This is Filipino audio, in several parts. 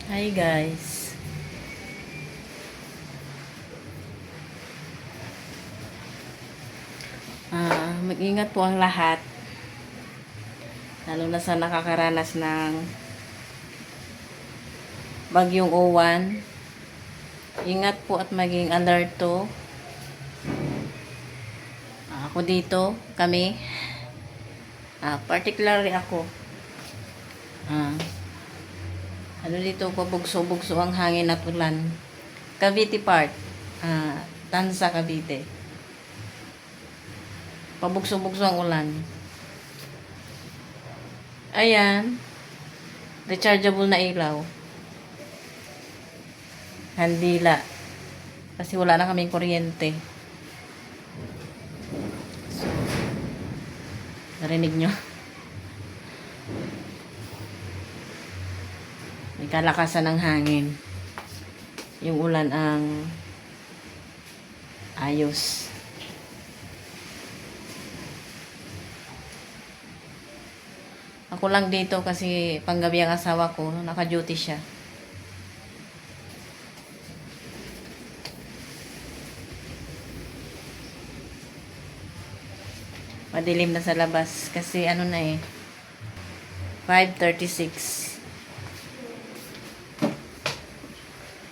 Hi guys. Mag-ingat po ang lahat. Lalo na sa nakakaranas ng bagyong uwan. Ingat po at maging alerto. Ako dito, kami. Particularly ako. Ah, ano dito, pabugso-bugso ang hangin at ulan. Cavite Park. Tansa, Cavite. Pabugso-bugso ang ulan. Ayan. Rechargeable na ilaw. Handila. Kasi wala na kaming kuryente. Narinig nyo? May kalakasan ng hangin. Yung ulan ang ayos. Ako lang dito kasi panggabi ang asawa ko. Naka-duty siya. Madilim na sa labas kasi ano na eh 5:36.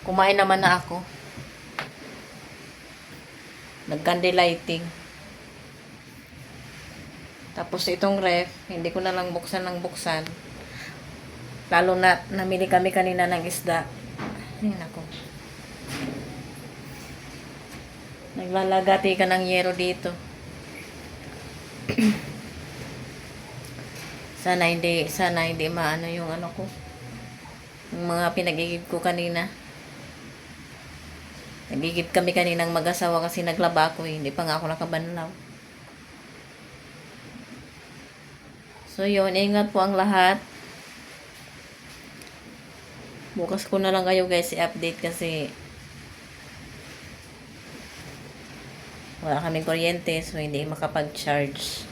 Kumain naman na ako. Nag-candle lighting. Tapos itong ref, hindi ko na lang buksan ng buksan. Lalo na namili kami kanina ng isda. Ay nako. Naglalagati ka ng yero dito. sana hindi maano yung ano ko. Yung mga pinagigib ko kanina. Nagigib kami kaninang mag-asawa kasi naglaba ako eh. Hindi pa nga ako nakabanlaw. So yun, ingat po ang lahat. Bukas ko na lang kayo guys i-update kasi wala kaming kuryente so hindi makapag-charge.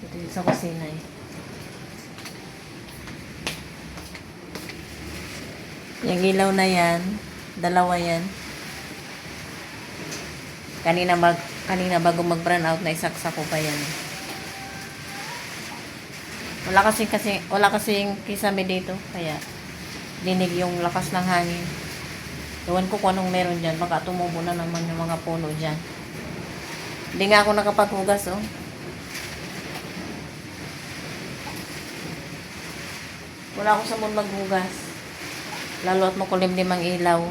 Ito sa kusina eh. Yung ilaw na yan, dalawa yan. Kanina bago mag-brown out na isaksak ko pa yan. Wala kasing kisame dito kaya dinig yung lakas ng hangin. Ewan ko kung anong meron dyan. Baka tumubo na naman yung mga puno dyan. Hindi nga ako nakapaghugas oh. Wala ako sa mood maghugas. Lalo at makulimlim ang ilaw.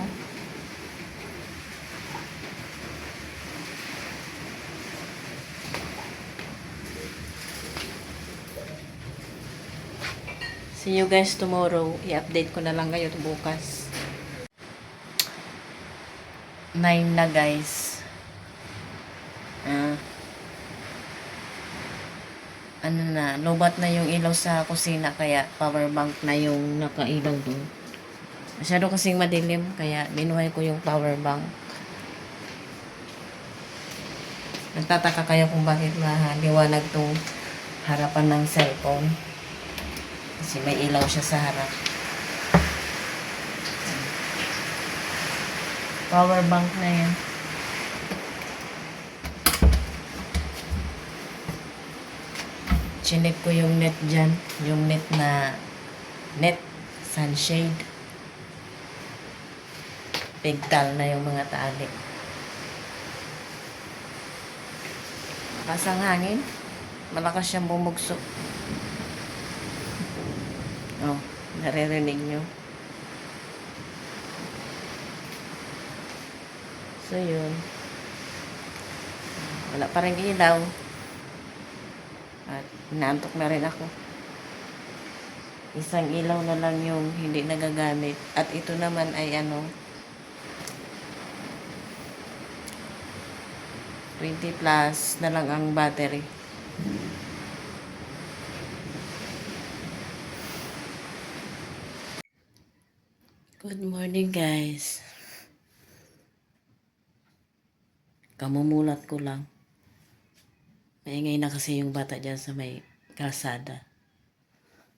See you guys tomorrow. I-update ko na lang kayo bukas. 9 na guys. Ano na, lobat na yung ilaw sa kusina kaya power bank na yung nakailaw doon. Masyado kasing madilim kaya binuhay ko yung power bank. Nagtataka kayo kung bakit liwanag tong harapan ng cellphone. Kasi may ilaw siya sa harap. Power bank na yan. Chinek ko yung net dyan. Yung net sunshade. Pigtal na yung mga tali. Malakas ang hangin. Malakas siyang bumugso. Oh, naririnig nyo. So, yun. Wala pa rin ilaw. At inaantok na rin ako. Isang ilaw na lang yung hindi nagagamit. At ito naman ay 20 plus na lang ang battery. Good morning guys. Kamumulat ko lang. Maingay na kasi yung bata dyan sa may kalsada.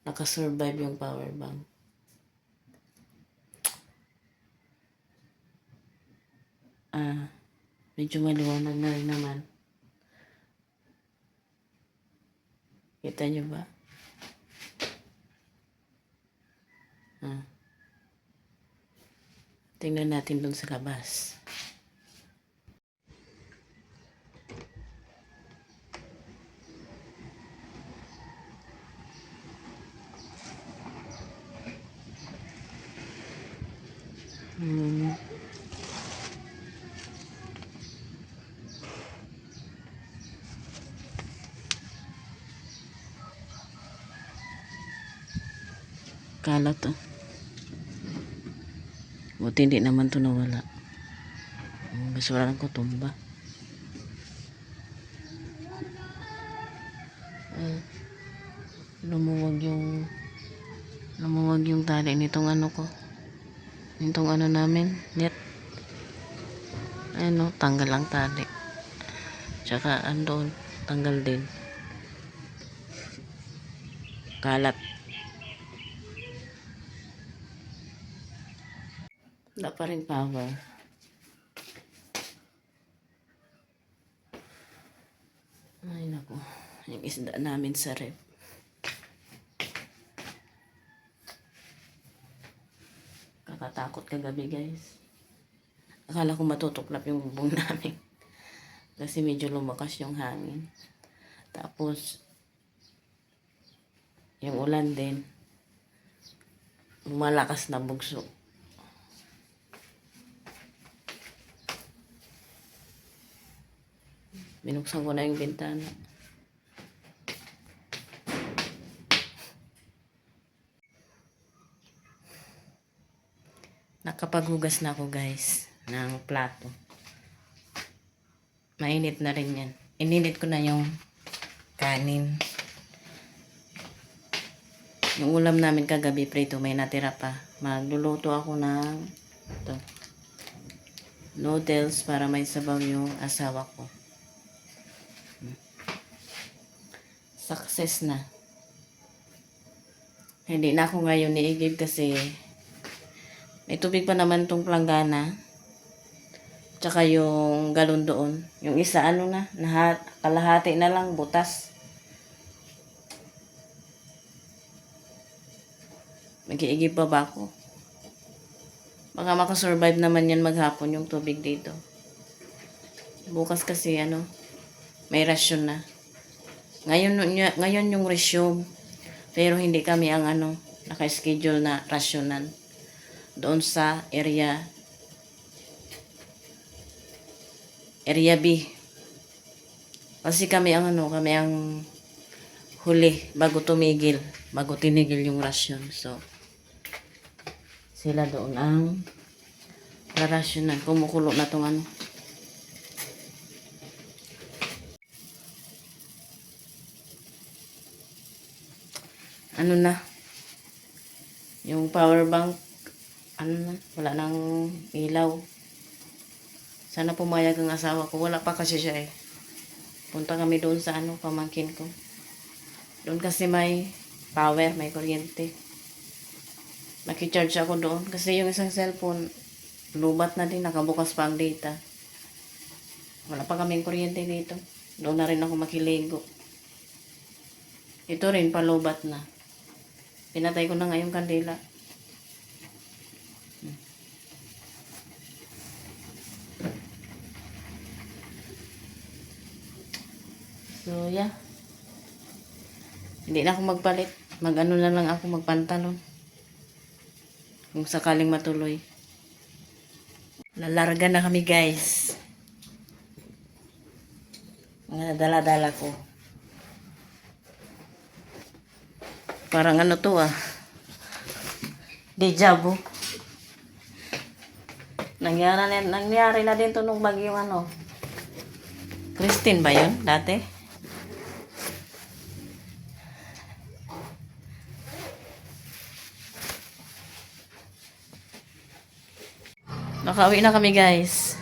Nakasurvive yung power bank. Medyo maliwanag na rin naman. Kita nyo ba? Tingnan natin dun sa labas. Kalat to. Buti hindi naman to nawala. Basura lang ko tumba. Lumuwag yung tali nitong ano ko. Nitong ano namin. Net. Ano, tanggal ang tali. Tsaka andon, tanggal din. Kalat. Wala pa rin power. Ay naku. Yung isda namin sa rep. Kakatakot kagabi guys. Akala ko matutuklap yung bubong namin. Kasi medyo lumakas yung hangin. Tapos, yung ulan din. Malakas na bugso. Binuksan ko na yung bintana. Nakapaghugas na ako guys ng plato. Mainit na rin yan. Ininit ko na yung kanin. Yung ulam namin kagabi prito may natira pa. Magluluto ako ng noodles para may sabaw yung asawa ko. Success na. Hindi na ako ngayon niigib kasi may tubig pa naman tong planggana. Tsaka yung galon doon. Yung isa ano na, kalahati na lang, butas. Mag-iigib pa ba ako? Baka makasurvive naman yan maghapon yung tubig dito. Bukas kasi ano, may rasyon na. Ngayon yung resume. Pero hindi kami ang ano, naka-schedule na rasyonan. Doon sa area B. Kasi kami ang ano, kami ang huli bago tinigil yung rasyon. So, sila doon ang rasyonan. Kumukulo na tong ano. Ano na, yung power bank, ano na, wala nang ilaw. Sana pumayag ang asawa ko. Wala pa kasi siya eh. Punta kami doon sa ano, pamangkin ko. Doon kasi may power, may kuryente. Nakicharge ako doon. Kasi yung isang cellphone, lubat na din, nakabukas pa ang data. Wala pa kaming kuryente dito. Doon na rin ako makiligo. Ito rin, palubat na. Pinatay ko na nga yung kandila. So, yeah. Hindi na ako magpalit. Mag-ano na lang ako, magpantalon. Kung sakaling matuloy. Lalarga na kami, guys. Mga dala-dala ko. Parang ano to deja vu. Nangyari na din to nung bagyong ano. Christine ba yun dati? Nakauwi na kami guys.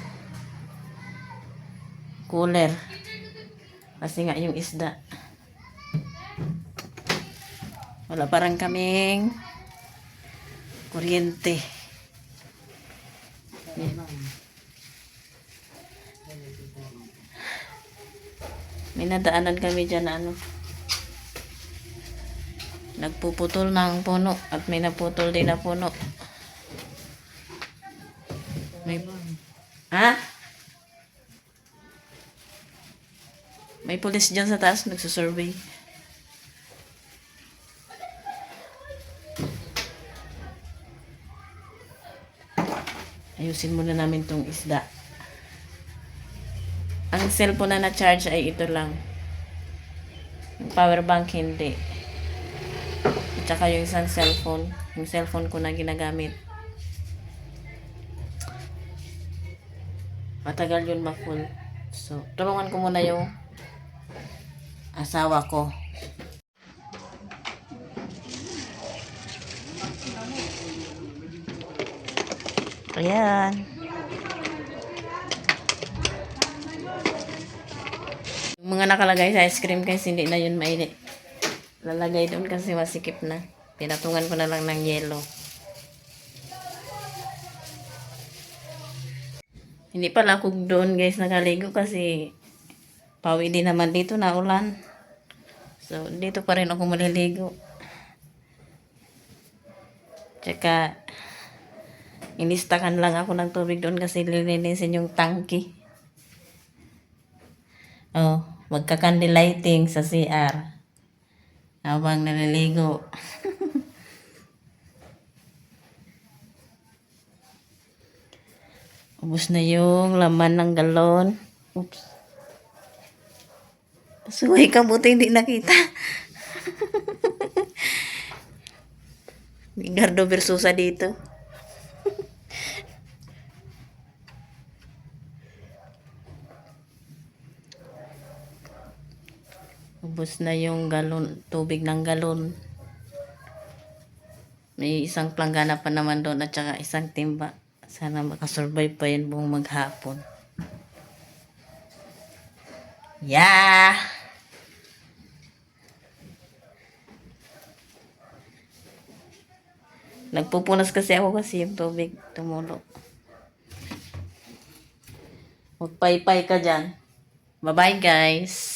Cooler. Kasi Kasi nga yung isda. Wala parang kaming kuryente. May nadaanan kami dyan na ano. Nagpuputol ng puno at may naputol din na puno. May, ha? May pulis dyan sa taas nagsusurvey. Ayusin muna namin tong isda. Ang cellphone na na-charge ay ito lang. Yung power bank hindi. At saka yung isang cellphone. Yung cellphone ko na ginagamit. Matagal yun ma-full. So, tulungan ko muna yung asawa ko. Ayan. Yung mga nakalagay sa ice cream guys, hindi na yun mainit. Lalagay doon kasi masikip na. Pinatungan ko na lang ng yelo. Hindi pala ako doon guys nakaligo kasi pawi din naman dito na ulan. So, dito pa rin ako maliligo. Tsaka, inistakan lang ako ng tubig doon kasi lilinisin yung tangki. Oh, magka-candle lighting sa CR. Habang naliligo. Ubus na yung laman ng galon. Oops. Suway ka, buti hindi nakita. Gardo Versosa dito. Ubus na yung galon, tubig ng galon. May isang planggana pa naman doon at saka isang timba. Sana makasurvive pa yun buong maghapon. Yeah! Nagpupunas kasi ako kasi yung tubig tumulo. Magpaypay ka dyan. Bye-bye guys!